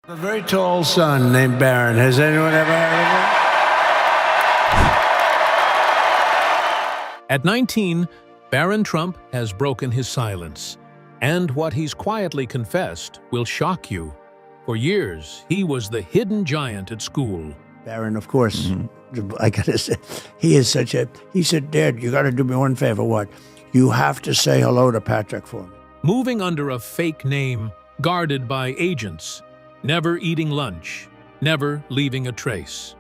A very tall son named Barron. Has anyone ever heard of him? At 19, Barron Trump has broken his silence. And what he's quietly confessed will shock you. For years, he was the hidden giant at school. Barron, of course, I gotta say, he said, Dad, you gotta do me one favor. What? You have to say hello to Patrick for me. Moving under a fake name, guarded by agents, never eating lunch, never leaving a trace.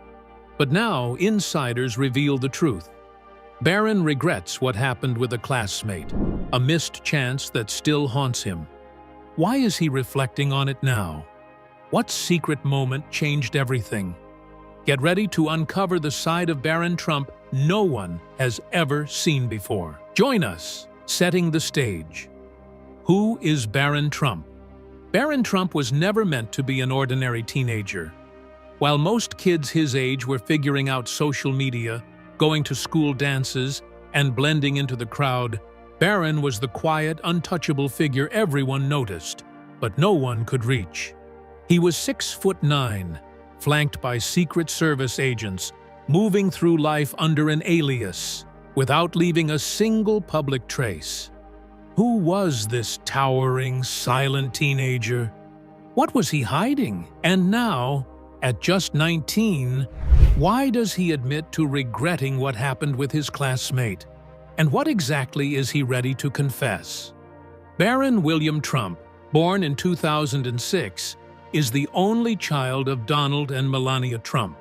But now, insiders reveal the truth. Barron regrets what happened with a classmate, a missed chance that still haunts him. Why is he reflecting on it now? What secret moment changed everything? Get ready to uncover the side of Barron Trump no one has ever seen before. Join us, setting the stage. Who is Barron Trump? Barron Trump was never meant to be an ordinary teenager. While most kids his age were figuring out social media, going to school dances, and blending into the crowd, Barron was the quiet, untouchable figure everyone noticed, but no one could reach. He was 6'9", flanked by Secret Service agents, moving through life under an alias, without leaving a single public trace. Who was this towering, silent teenager? What was he hiding? And now, at just 19, why does he admit to regretting what happened with his classmate? And what exactly is he ready to confess? Barron William Trump, born in 2006, is the only child of Donald and Melania Trump.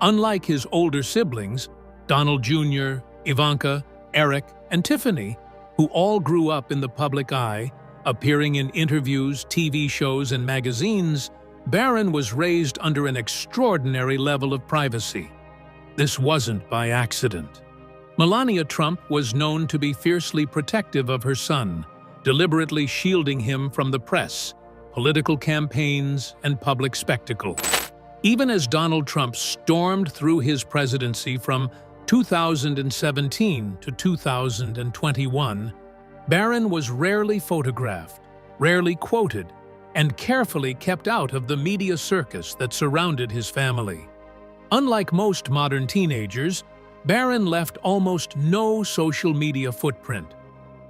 Unlike his older siblings, Donald Jr., Ivanka, Eric, and Tiffany, who all grew up in the public eye, appearing in interviews, TV shows, and magazines, Barron was raised under an extraordinary level of privacy. This wasn't by accident. Melania Trump was known to be fiercely protective of her son, deliberately shielding him from the press, political campaigns, and public spectacle. Even as Donald Trump stormed through his presidency from 2017 to 2021, Barron was rarely photographed, rarely quoted, and carefully kept out of the media circus that surrounded his family. Unlike most modern teenagers, Barron left almost no social media footprint.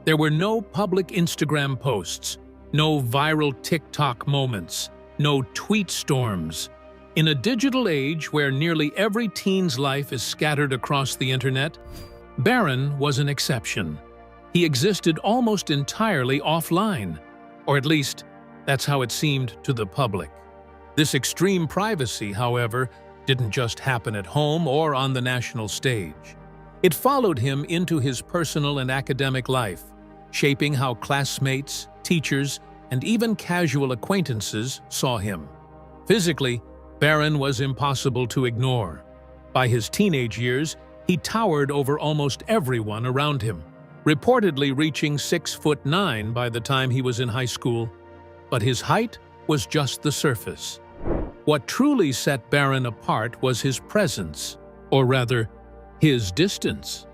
There were no public Instagram posts, no viral TikTok moments, no tweet storms. In a digital age where nearly every teen's life is scattered across the internet, Barron was an exception. He existed almost entirely offline, or at least, that's how it seemed to the public. This extreme privacy, however, didn't just happen at home or on the national stage. It followed him into his personal and academic life, shaping how classmates, teachers, and even casual acquaintances saw him. Physically, Barron was impossible to ignore. By his teenage years, he towered over almost everyone around him, reportedly reaching 6'9" by the time he was in high school. But his height was just the surface. What truly set Barron apart was his presence, or rather, his distance.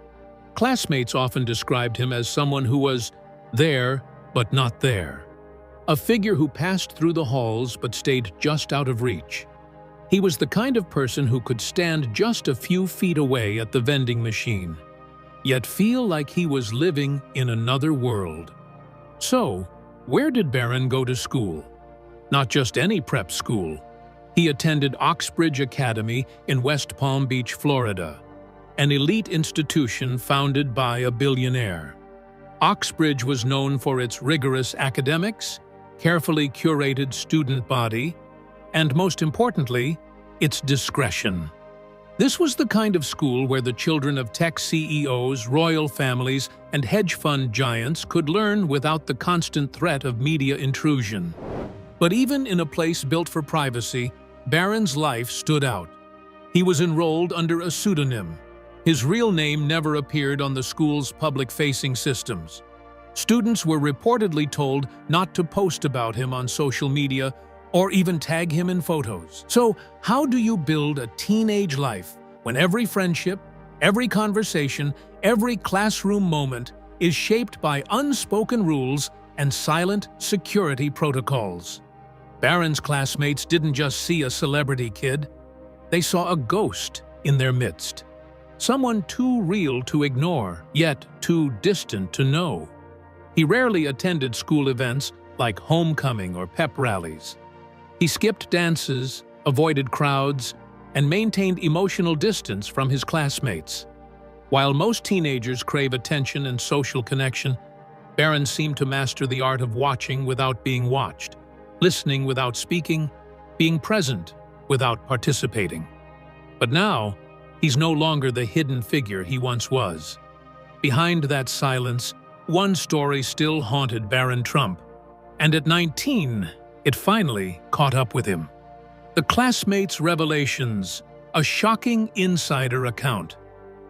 Classmates often described him as someone who was there, but not there. A figure who passed through the halls but stayed just out of reach. He was the kind of person who could stand just a few feet away at the vending machine, yet feel like he was living in another world. So, where did Barron go to school? Not just any prep school. He attended Oxbridge Academy in West Palm Beach, Florida, an elite institution founded by a billionaire. Oxbridge was known for its rigorous academics, carefully curated student body, and most importantly, its discretion. This was the kind of school where the children of tech CEOs, royal families, and hedge fund giants could learn without the constant threat of media intrusion. But even in a place built for privacy, Barron's life stood out. He was enrolled under a pseudonym. His real name never appeared on the school's public-facing systems. Students were reportedly told not to post about him on social media or even tag him in photos. So, how do you build a teenage life when every friendship, every conversation, every classroom moment is shaped by unspoken rules and silent security protocols? Barron's classmates didn't just see a celebrity kid, they saw a ghost in their midst. Someone too real to ignore, yet too distant to know. He rarely attended school events like homecoming or pep rallies. He skipped dances, avoided crowds, and maintained emotional distance from his classmates. While most teenagers crave attention and social connection, Barron seemed to master the art of watching without being watched, listening without speaking, being present without participating. But now, he's no longer the hidden figure he once was. Behind that silence, one story still haunted Barron Trump, and at 19, it finally caught up with him. The Classmate's Revelations, a shocking insider account.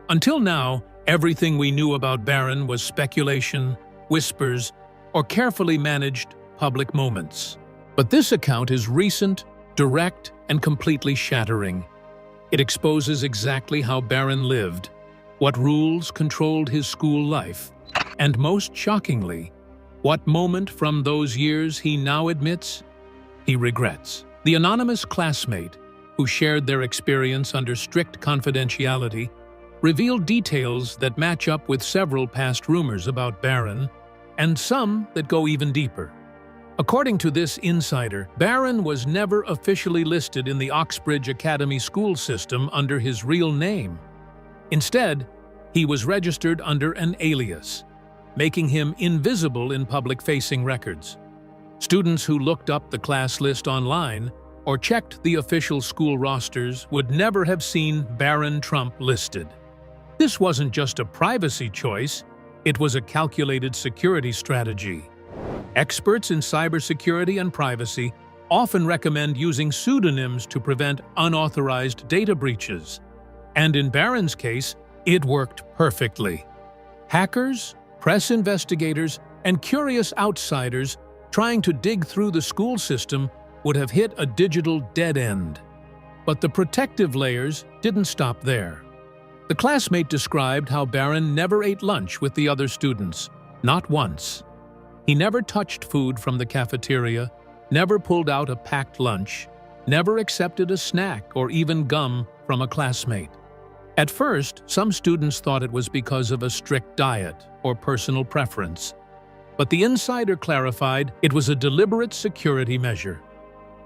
Until now, everything we knew about Barron was speculation, whispers, or carefully managed public moments. But this account is recent, direct, and completely shattering. It exposes exactly how Barron lived, what rules controlled his school life, and most shockingly, what moment from those years he now admits he regrets. The anonymous classmate, who shared their experience under strict confidentiality, revealed details that match up with several past rumors about Barron, and some that go even deeper. According to this insider, Barron was never officially listed in the Oxbridge Academy school system under his real name. Instead, he was registered under an alias, making him invisible in public-facing records. Students who looked up the class list online or checked the official school rosters would never have seen Barron Trump listed. This wasn't just a privacy choice, it was a calculated security strategy. Experts in cybersecurity and privacy often recommend using pseudonyms to prevent unauthorized data breaches. And in Barron's case, it worked perfectly. Hackers, press investigators, and curious outsiders trying to dig through the school system would have hit a digital dead end. But the protective layers didn't stop there. The classmate described how Barron never ate lunch with the other students, not once. He never touched food from the cafeteria, never pulled out a packed lunch, never accepted a snack or even gum from a classmate. At first, some students thought it was because of a strict diet or personal preference. But the insider clarified it was a deliberate security measure.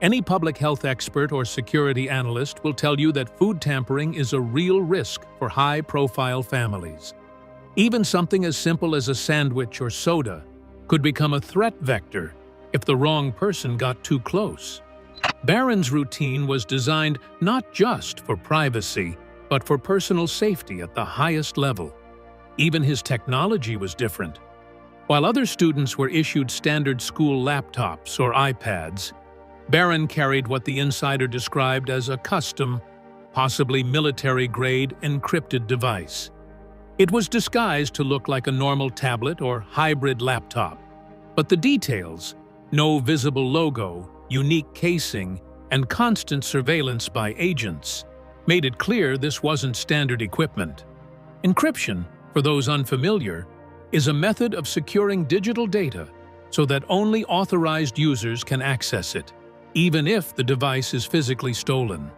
Any public health expert or security analyst will tell you that food tampering is a real risk for high-profile families. Even something as simple as a sandwich or soda could become a threat vector if the wrong person got too close. Barron's routine was designed not just for privacy, but for personal safety at the highest level. Even his technology was different. While other students were issued standard school laptops or iPads, Barron carried what the insider described as a custom, possibly military-grade encrypted device. It was disguised to look like a normal tablet or hybrid laptop, but the details, no visible logo, unique casing, and constant surveillance by agents, made it clear this wasn't standard equipment. Encryption, for those unfamiliar, is a method of securing digital data so that only authorized users can access it, even if the device is physically stolen.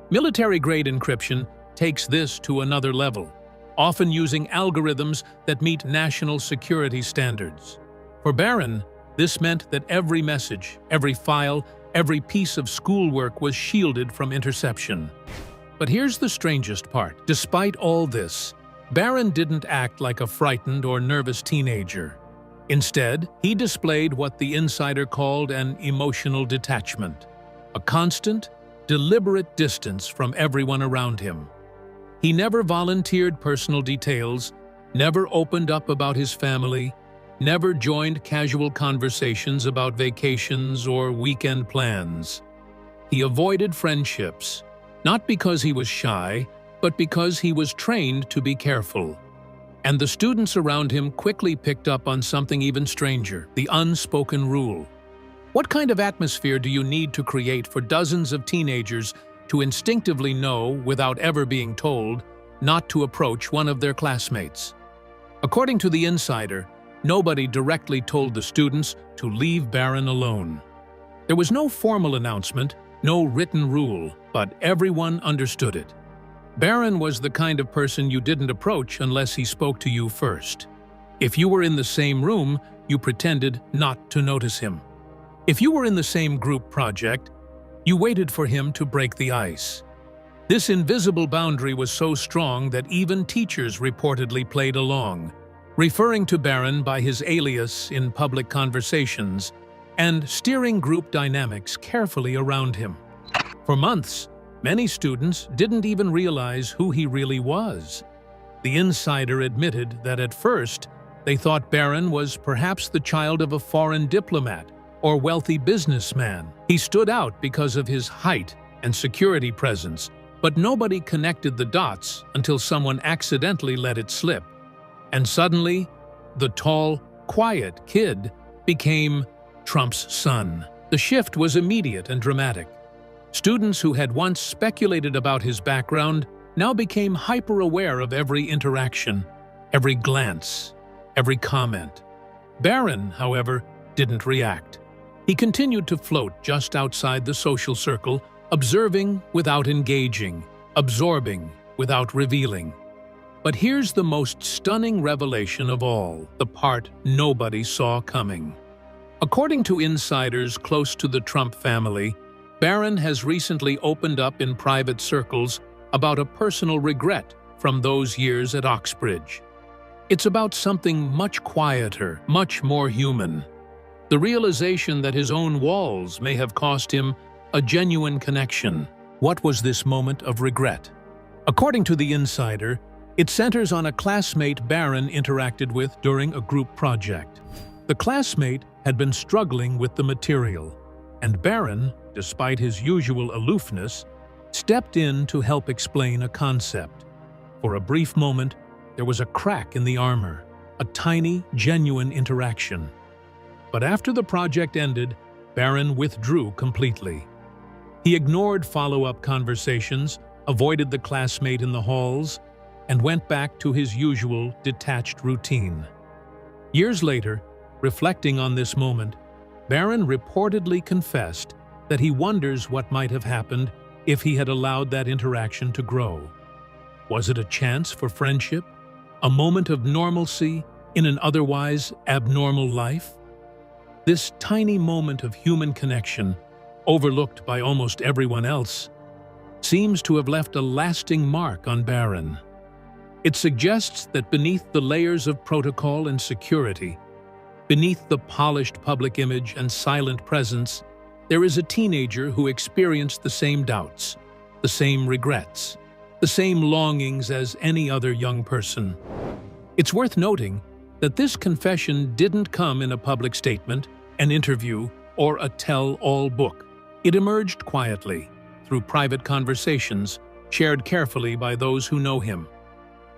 Military-grade encryption takes this to another level, often using algorithms that meet national security standards. For Barron, this meant that every message, every file, every piece of schoolwork was shielded from interception. But here's the strangest part. Despite all this, Barron didn't act like a frightened or nervous teenager. Instead, he displayed what the insider called an emotional detachment, a constant, deliberate distance from everyone around him. He never volunteered personal details, never opened up about his family, never joined casual conversations about vacations or weekend plans. He avoided friendships, not because he was shy, but because he was trained to be careful. And the students around him quickly picked up on something even stranger, the unspoken rule. What kind of atmosphere do you need to create for dozens of teenagers to instinctively know, without ever being told, not to approach one of their classmates? According to the insider, nobody directly told the students to leave Barron alone. There was no formal announcement, no written rule, but everyone understood it. Barron was the kind of person you didn't approach unless he spoke to you first. If you were in the same room, you pretended not to notice him. If you were in the same group project, you waited for him to break the ice. This invisible boundary was so strong that even teachers reportedly played along, referring to Barron by his alias in public conversations and steering group dynamics carefully around him. For months, many students didn't even realize who he really was. The insider admitted that at first, they thought Barron was perhaps the child of a foreign diplomat or wealthy businessman. He stood out because of his height and security presence, but nobody connected the dots until someone accidentally let it slip. And suddenly, the tall, quiet kid became Trump's son. The shift was immediate and dramatic. Students who had once speculated about his background now became hyper-aware of every interaction, every glance, every comment. Barron, however, didn't react. He continued to float just outside the social circle, observing without engaging, absorbing without revealing. But here's the most stunning revelation of all, the part nobody saw coming. According to insiders close to the Trump family, Barron has recently opened up in private circles about a personal regret from those years at Oxbridge. It's about something much quieter, much more human. The realization that his own walls may have cost him a genuine connection. What was this moment of regret? According to the insider, it centers on a classmate Barron interacted with during a group project. The classmate had been struggling with the material, and Barron, despite his usual aloofness, stepped in to help explain a concept. For a brief moment, there was a crack in the armor, a tiny, genuine interaction. But after the project ended, Barron withdrew completely. He ignored follow-up conversations, avoided the classmate in the halls, and went back to his usual detached routine. Years later, reflecting on this moment, Barron reportedly confessed that he wonders what might have happened if he had allowed that interaction to grow. Was it a chance for friendship? A moment of normalcy in an otherwise abnormal life? This tiny moment of human connection, overlooked by almost everyone else, seems to have left a lasting mark on Barron. It suggests that beneath the layers of protocol and security, beneath the polished public image and silent presence, there is a teenager who experienced the same doubts, the same regrets, the same longings as any other young person. It's worth noting that this confession didn't come in a public statement, an interview, or a tell-all book. It emerged quietly, through private conversations, shared carefully by those who know him.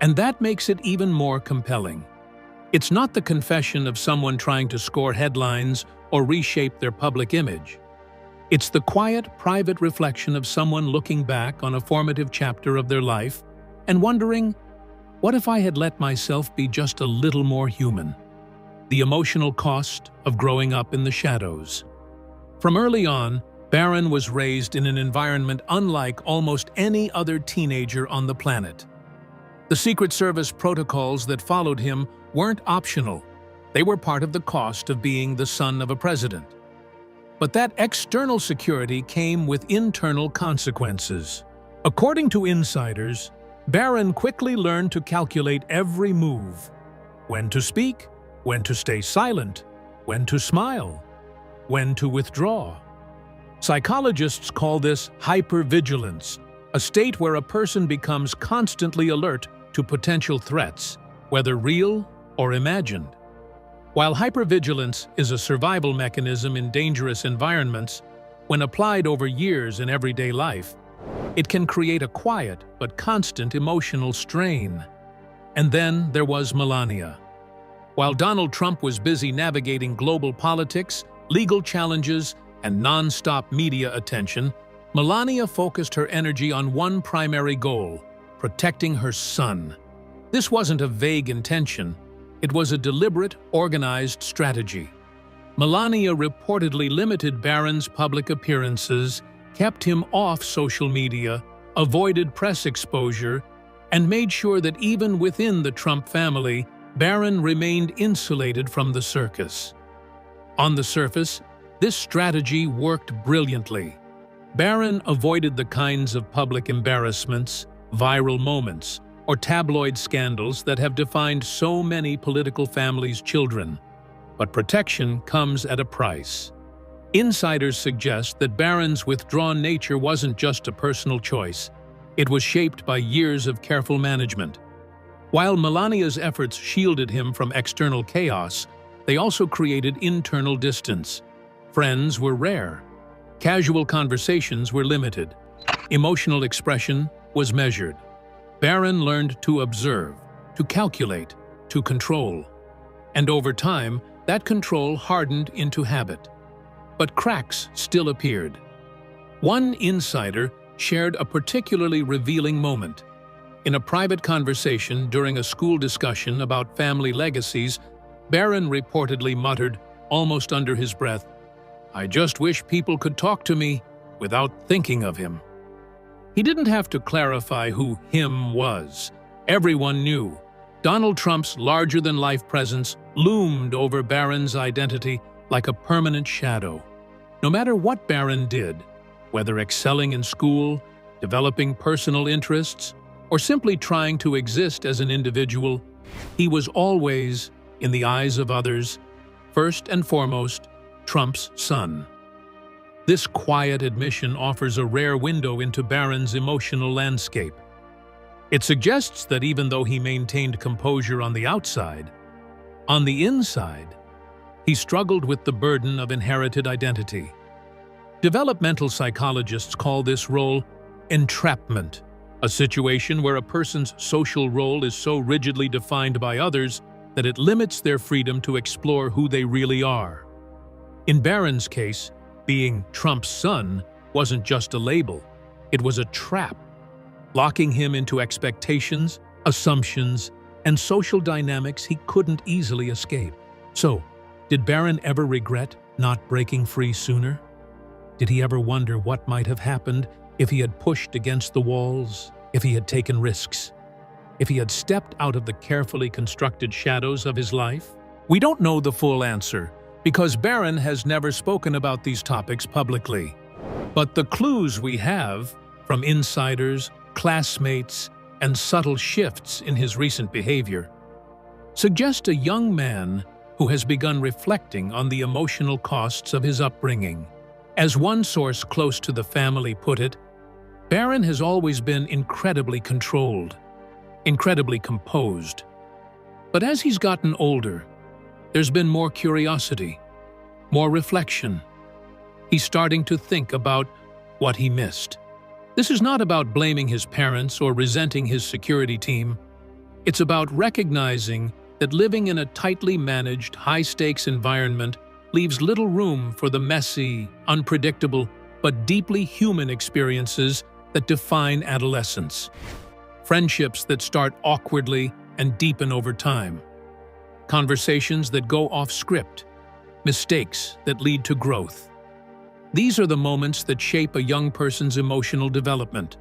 And that makes it even more compelling. It's not the confession of someone trying to score headlines or reshape their public image. It's the quiet, private reflection of someone looking back on a formative chapter of their life and wondering, what if I had let myself be just a little more human? The emotional cost of growing up in the shadows. From early on, Barron was raised in an environment unlike almost any other teenager on the planet. The Secret Service protocols that followed him weren't optional. They were part of the cost of being the son of a president. But that external security came with internal consequences. According to insiders, Barron quickly learned to calculate every move. When to speak, when to stay silent, when to smile, when to withdraw. Psychologists call this hypervigilance, a state where a person becomes constantly alert to potential threats, whether real or imagined. While hypervigilance is a survival mechanism in dangerous environments, when applied over years in everyday life, it can create a quiet but constant emotional strain. And then there was Melania. While Donald Trump was busy navigating global politics, legal challenges, and non-stop media attention, Melania focused her energy on one primary goal: protecting her son. This wasn't a vague intention. It was a deliberate, organized strategy. Melania reportedly limited Barron's public appearances, kept him off social media, avoided press exposure, and made sure that even within the Trump family, Barron remained insulated from the circus. On the surface, this strategy worked brilliantly. Barron avoided the kinds of public embarrassments, viral moments, or tabloid scandals that have defined so many political families' children. But protection comes at a price. Insiders suggest that Barron's withdrawn nature wasn't just a personal choice. It was shaped by years of careful management. While Melania's efforts shielded him from external chaos, they also created internal distance. Friends were rare. Casual conversations were limited. Emotional expression was measured. Barron learned to observe, to calculate, to control. And over time, that control hardened into habit. But cracks still appeared. One insider shared a particularly revealing moment. In a private conversation during a school discussion about family legacies, Barron reportedly muttered, almost under his breath, "I just wish people could talk to me without thinking of him." He didn't have to clarify who him was. Everyone knew. Donald Trump's larger-than-life presence loomed over Barron's identity like a permanent shadow. No matter what Barron did, whether excelling in school, developing personal interests, or simply trying to exist as an individual, he was always, in the eyes of others, first and foremost, Trump's son. This quiet admission offers a rare window into Barron's emotional landscape. It suggests that even though he maintained composure on the outside, on the inside, he struggled with the burden of inherited identity. Developmental psychologists call this role entrapment, a situation where a person's social role is so rigidly defined by others that it limits their freedom to explore who they really are. In Barron's case, being Trump's son wasn't just a label, it was a trap, locking him into expectations, assumptions, and social dynamics he couldn't easily escape. So, did Barron ever regret not breaking free sooner? Did he ever wonder what might have happened if he had pushed against the walls, if he had taken risks, if he had stepped out of the carefully constructed shadows of his life? We don't know the full answer, because Barron has never spoken about these topics publicly. But the clues we have, from insiders, classmates, and subtle shifts in his recent behavior, suggest a young man who has begun reflecting on the emotional costs of his upbringing. As one source close to the family put it, Barron has always been incredibly controlled, incredibly composed. But as he's gotten older, there's been more curiosity, more reflection. He's starting to think about what he missed. This is not about blaming his parents or resenting his security team. It's about recognizing that living in a tightly managed, high-stakes environment leaves little room for the messy, unpredictable, but deeply human experiences that define adolescence. Friendships that start awkwardly and deepen over time. Conversations that go off script. Mistakes that lead to growth. These are the moments that shape a young person's emotional development.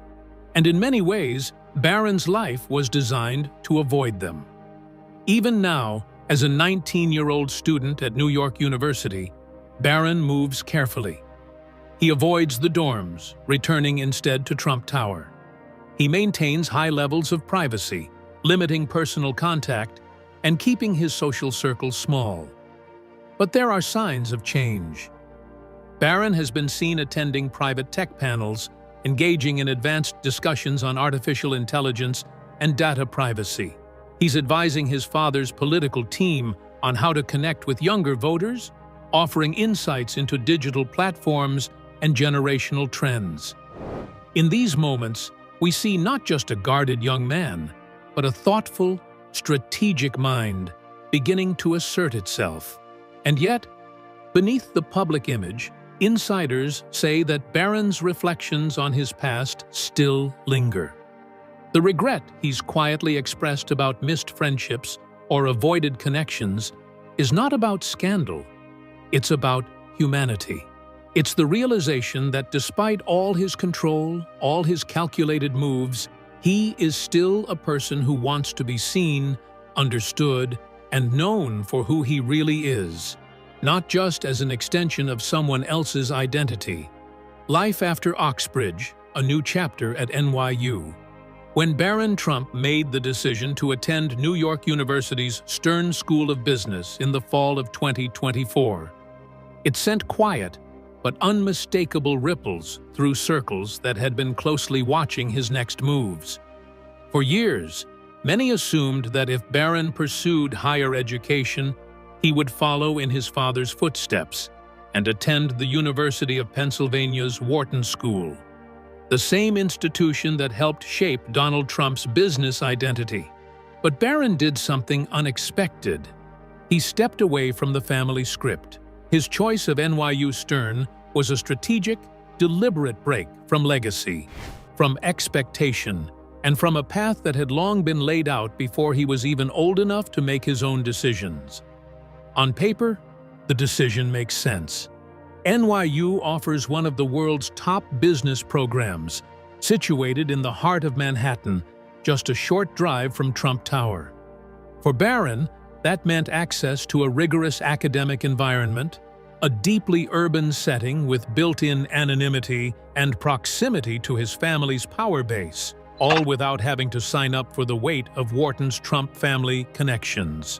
And in many ways, Barron's life was designed to avoid them. Even now, as a 19-year-old student at New York University, Barron moves carefully. He avoids the dorms, returning instead to Trump Tower. He maintains high levels of privacy, limiting personal contact and keeping his social circle small. But there are signs of change. Barron has been seen attending private tech panels, engaging in advanced discussions on artificial intelligence and data privacy. He's advising his father's political team on how to connect with younger voters, offering insights into digital platforms and generational trends. In these moments, we see not just a guarded young man, but a thoughtful, strategic mind beginning to assert itself. And yet, beneath the public image, insiders say that Barron's reflections on his past still linger. The regret he's quietly expressed about missed friendships or avoided connections is not about scandal. It's about humanity. It's the realization that despite all his control, all his calculated moves, he is still a person who wants to be seen, understood, and known for who he really is, not just as an extension of someone else's identity. Life after Oxbridge, a new chapter at NYU. When Barron Trump made the decision to attend New York University's Stern School of Business in the fall of 2024, it sent quiet but unmistakable ripples through circles that had been closely watching his next moves. For years, many assumed that if Barron pursued higher education, he would follow in his father's footsteps and attend the University of Pennsylvania's Wharton School, the same institution that helped shape Donald Trump's business identity. But Barron did something unexpected. He stepped away from the family script. His choice of NYU Stern was a strategic, deliberate break from legacy, from expectation, and from a path that had long been laid out before he was even old enough to make his own decisions. On paper, the decision makes sense. NYU offers one of the world's top business programs, situated in the heart of Manhattan, just a short drive from Trump Tower. For Barron, that meant access to a rigorous academic environment, a deeply urban setting with built-in anonymity and proximity to his family's power base, all without having to sign up for the weight of Wharton's Trump family connections.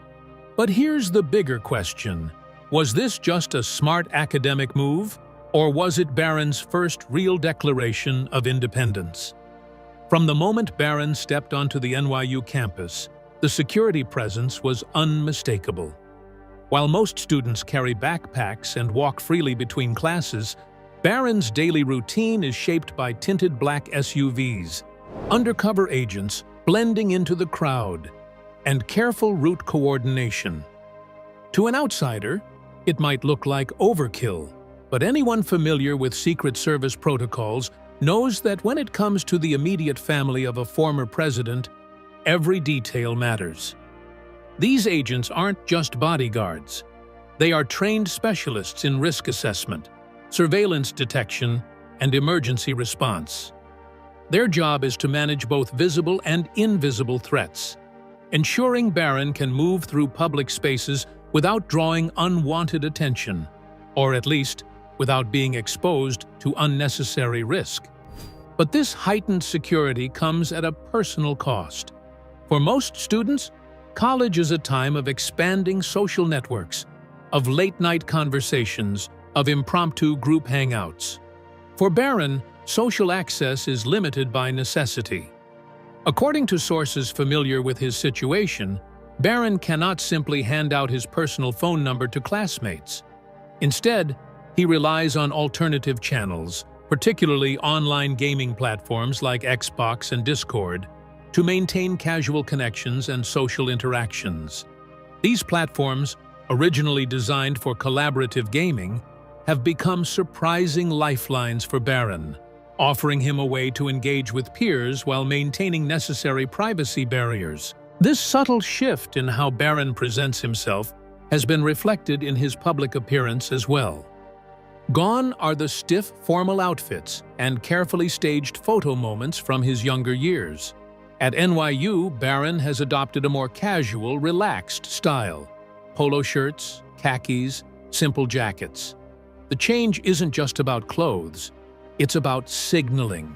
But here's the bigger question. Was this just a smart academic move, or was it Barron's first real declaration of independence? From the moment Barron stepped onto the NYU campus, the security presence was unmistakable. While most students carry backpacks and walk freely between classes, Barron's daily routine is shaped by tinted black SUVs, undercover agents blending into the crowd, and careful route coordination. To an outsider, it might look like overkill, but anyone familiar with Secret Service protocols knows that when it comes to the immediate family of a former president, every detail matters. These agents aren't just bodyguards. They are trained specialists in risk assessment, surveillance detection, and emergency response. Their job is to manage both visible and invisible threats, ensuring Barron can move through public spaces without drawing unwanted attention, or at least without being exposed to unnecessary risk. But this heightened security comes at a personal cost. For most students, college is a time of expanding social networks, of late-night conversations, of impromptu group hangouts. For Barron, social access is limited by necessity. According to sources familiar with his situation, Barron cannot simply hand out his personal phone number to classmates. Instead, he relies on alternative channels, particularly online gaming platforms like Xbox and Discord, to maintain casual connections and social interactions. These platforms, originally designed for collaborative gaming, have become surprising lifelines for Barron, offering him a way to engage with peers while maintaining necessary privacy barriers. This subtle shift in how Barron presents himself has been reflected in his public appearance as well. Gone are the stiff, formal outfits and carefully staged photo moments from his younger years. At NYU, Barron has adopted a more casual, relaxed style. Polo shirts, khakis, simple jackets. The change isn't just about clothes, it's about signaling.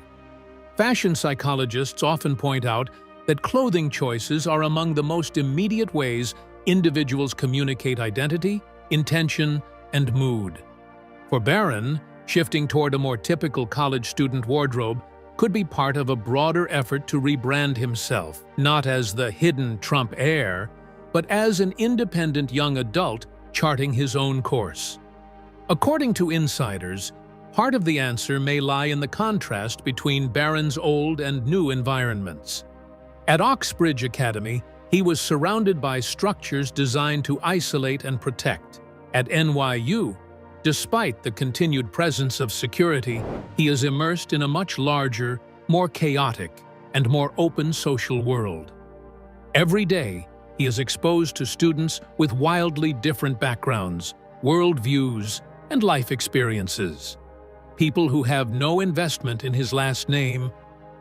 Fashion psychologists often point out that clothing choices are among the most immediate ways individuals communicate identity, intention, and mood. For Barron, shifting toward a more typical college student wardrobe could be part of a broader effort to rebrand himself, not as the hidden Trump heir, but as an independent young adult charting his own course. According to insiders, part of the answer may lie in the contrast between Barron's old and new environments. At Oxbridge Academy, he was surrounded by structures designed to isolate and protect. At NYU, despite the continued presence of security, he is immersed in a much larger, more chaotic, and more open social world. Every day, he is exposed to students with wildly different backgrounds, worldviews, and life experiences. People who have no investment in his last name,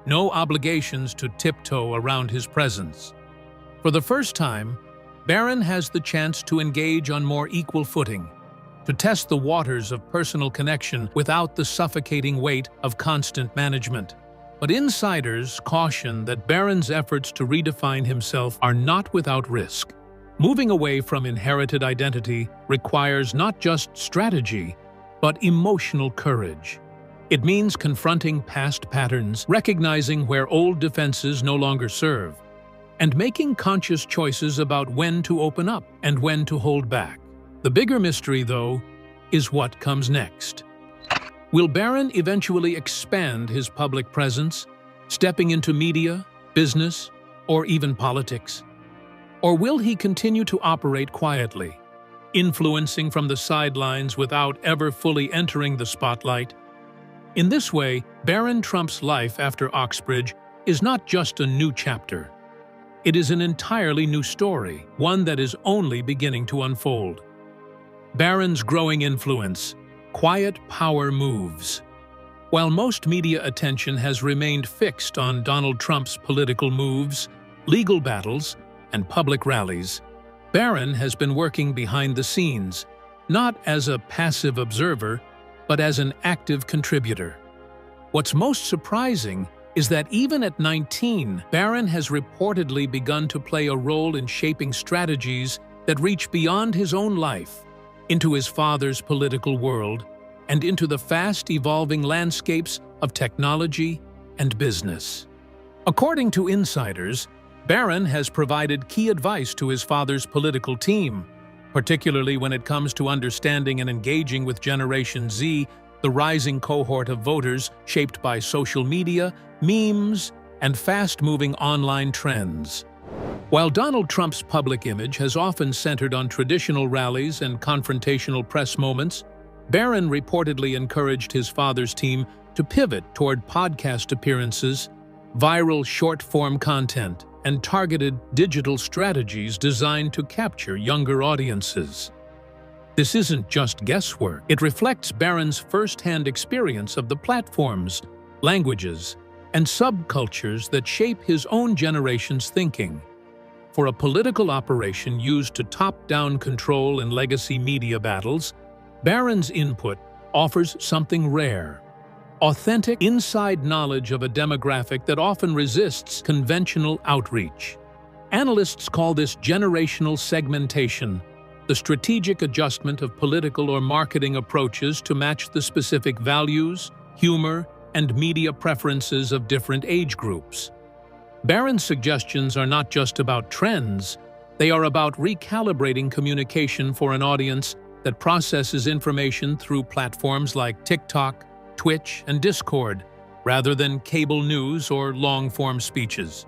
no obligations to tiptoe around his presence. For the first time, Barron has the chance to engage on more equal footing, to test the waters of personal connection without the suffocating weight of constant management. But insiders caution that Barron's efforts to redefine himself are not without risk. Moving away from inherited identity requires not just strategy, but emotional courage. It means confronting past patterns, recognizing where old defenses no longer serve, and making conscious choices about when to open up and when to hold back. The bigger mystery, though, is what comes next. Will Barron eventually expand his public presence, stepping into media, business, or even politics? Or will he continue to operate quietly, influencing from the sidelines without ever fully entering the spotlight? In this way, Barron Trump's life after Oxbridge is not just a new chapter. It is an entirely new story, one that is only beginning to unfold. Barron's growing influence, quiet power moves. While most media attention has remained fixed on Donald Trump's political moves, legal battles, and public rallies, Barron has been working behind the scenes, not as a passive observer, but as an active contributor. What's most surprising is that even at 19, Barron has reportedly begun to play a role in shaping strategies that reach beyond his own life, into his father's political world, and into the fast-evolving landscapes of technology and business. According to insiders, Barron has provided key advice to his father's political team, particularly when it comes to understanding and engaging with Generation Z, the rising cohort of voters shaped by social media, memes, and fast-moving online trends. While Donald Trump's public image has often centered on traditional rallies and confrontational press moments, Barron reportedly encouraged his father's team to pivot toward podcast appearances, viral short-form content, and targeted digital strategies designed to capture younger audiences. This isn't just guesswork. It reflects Barron's first-hand experience of the platforms, languages, and subcultures that shape his own generation's thinking. For a political operation used to top-down control in legacy media battles, Barron's input offers something rare: authentic, inside knowledge of a demographic that often resists conventional outreach. Analysts call this generational segmentation, the strategic adjustment of political or marketing approaches to match the specific values, humor, and media preferences of different age groups. Barron's suggestions are not just about trends, they are about recalibrating communication for an audience that processes information through platforms like TikTok, Twitch, and Discord, rather than cable news or long-form speeches.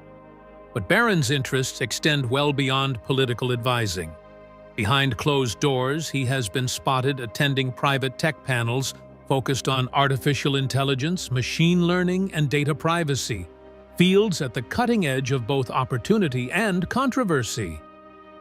But Barron's interests extend well beyond political advising. Behind closed doors, he has been spotted attending private tech panels focused on artificial intelligence, machine learning, and data privacy, fields at the cutting edge of both opportunity and controversy.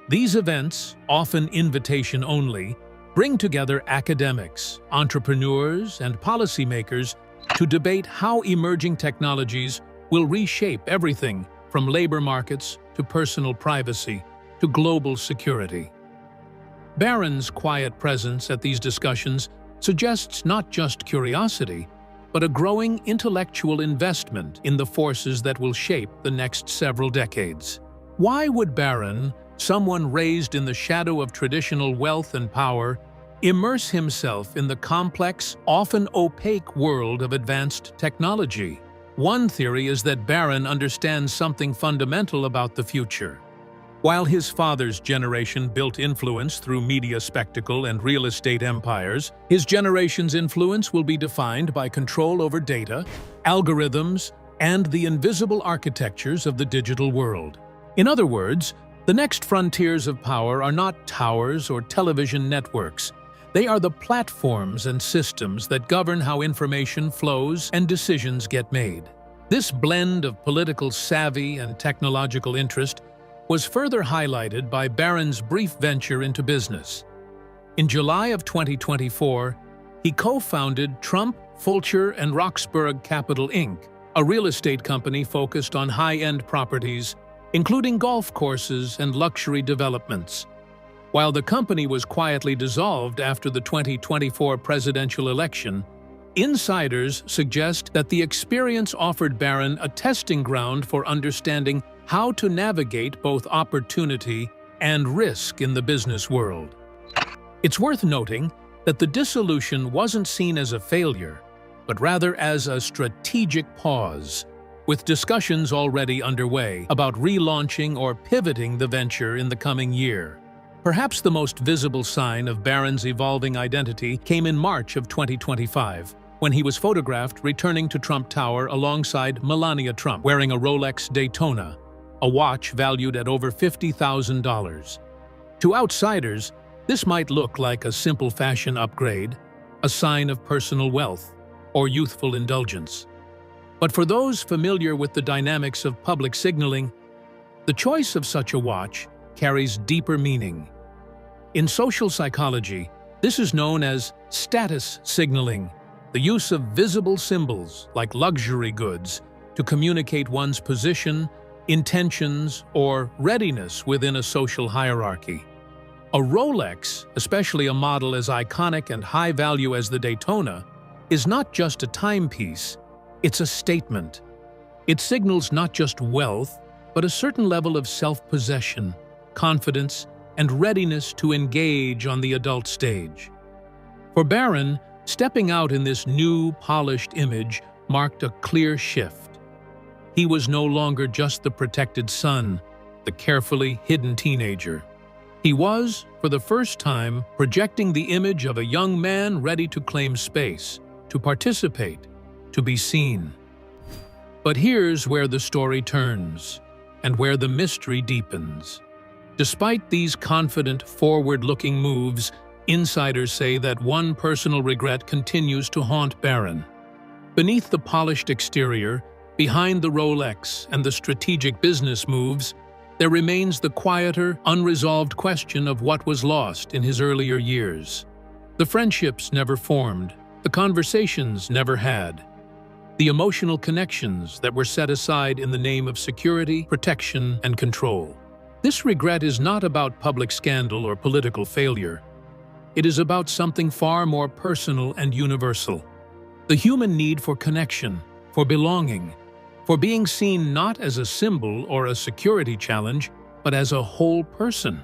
These events, often invitation-only, bring together academics, entrepreneurs, and policymakers to debate how emerging technologies will reshape everything from labor markets to personal privacy to global security. Barron's quiet presence at these discussions suggests not just curiosity, but a growing intellectual investment in the forces that will shape the next several decades. Why would Barron, someone raised in the shadow of traditional wealth and power, immerse himself in the complex, often opaque world of advanced technology? One theory is that Barron understands something fundamental about the future. While his father's generation built influence through media spectacle and real estate empires, his generation's influence will be defined by control over data, algorithms, and the invisible architectures of the digital world. In other words, the next frontiers of power are not towers or television networks. They are the platforms and systems that govern how information flows and decisions get made. This blend of political savvy and technological interest was further highlighted by Barron's brief venture into business. In July of 2024, he co-founded Trump, Fulcher, and Roxburgh Capital Inc., a real estate company focused on high-end properties, including golf courses and luxury developments. While the company was quietly dissolved after the 2024 presidential election, insiders suggest that the experience offered Barron a testing ground for understanding how to navigate both opportunity and risk in the business world. It's worth noting that the dissolution wasn't seen as a failure, but rather as a strategic pause, with discussions already underway about relaunching or pivoting the venture in the coming year. Perhaps the most visible sign of Barron's evolving identity came in March of 2025, when he was photographed returning to Trump Tower alongside Melania Trump, wearing a Rolex Daytona, a watch valued at over $50,000. To outsiders, this might look like a simple fashion upgrade, a sign of personal wealth, or youthful indulgence. But for those familiar with the dynamics of public signaling, the choice of such a watch carries deeper meaning. In social psychology, this is known as status signaling, the use of visible symbols like luxury goods to communicate one's position, intentions, or readiness within a social hierarchy. A Rolex, especially a model as iconic and high value as the Daytona, is not just a timepiece, it's a statement. It signals not just wealth, but a certain level of self-possession, confidence, and readiness to engage on the adult stage. For Barron, stepping out in this new, polished image marked a clear shift. He was no longer just the protected son, the carefully hidden teenager. He was, for the first time, projecting the image of a young man ready to claim space, to participate, to be seen. But here's where the story turns, and where the mystery deepens. Despite these confident, forward-looking moves, insiders say that one personal regret continues to haunt Barron. Beneath the polished exterior, behind the Rolex and the strategic business moves, there remains the quieter, unresolved question of what was lost in his earlier years. The friendships never formed, the conversations never had, the emotional connections that were set aside in the name of security, protection, and control. This regret is not about public scandal or political failure. It is about something far more personal and universal. The human need for connection, for belonging, for being seen not as a symbol or a security challenge, but as a whole person.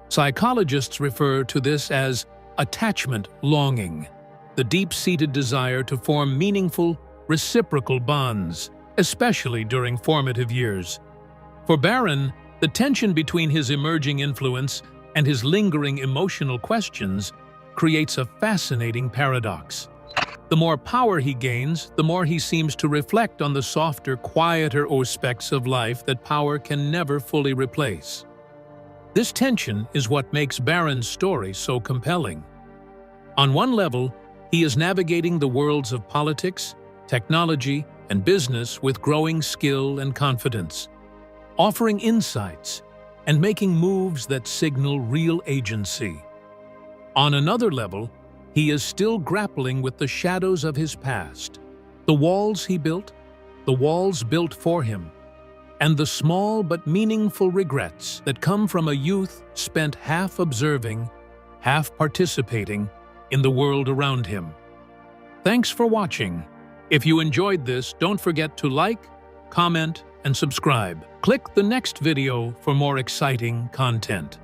Psychologists refer to this as attachment longing, the deep-seated desire to form meaningful, reciprocal bonds, especially during formative years. For Barron, the tension between his emerging influence and his lingering emotional questions creates a fascinating paradox. The more power he gains, the more he seems to reflect on the softer, quieter aspects of life that power can never fully replace. This tension is what makes Barron's story so compelling. On one level, he is navigating the worlds of politics, technology, and business with growing skill and confidence, offering insights and making moves that signal real agency. On another level, he is still grappling with the shadows of his past, the walls he built, the walls built for him, and the small but meaningful regrets that come from a youth spent half observing, half participating in the world around him. Thanks for watching. If you enjoyed this, don't forget to like, comment, and subscribe. Click the next video for more exciting content.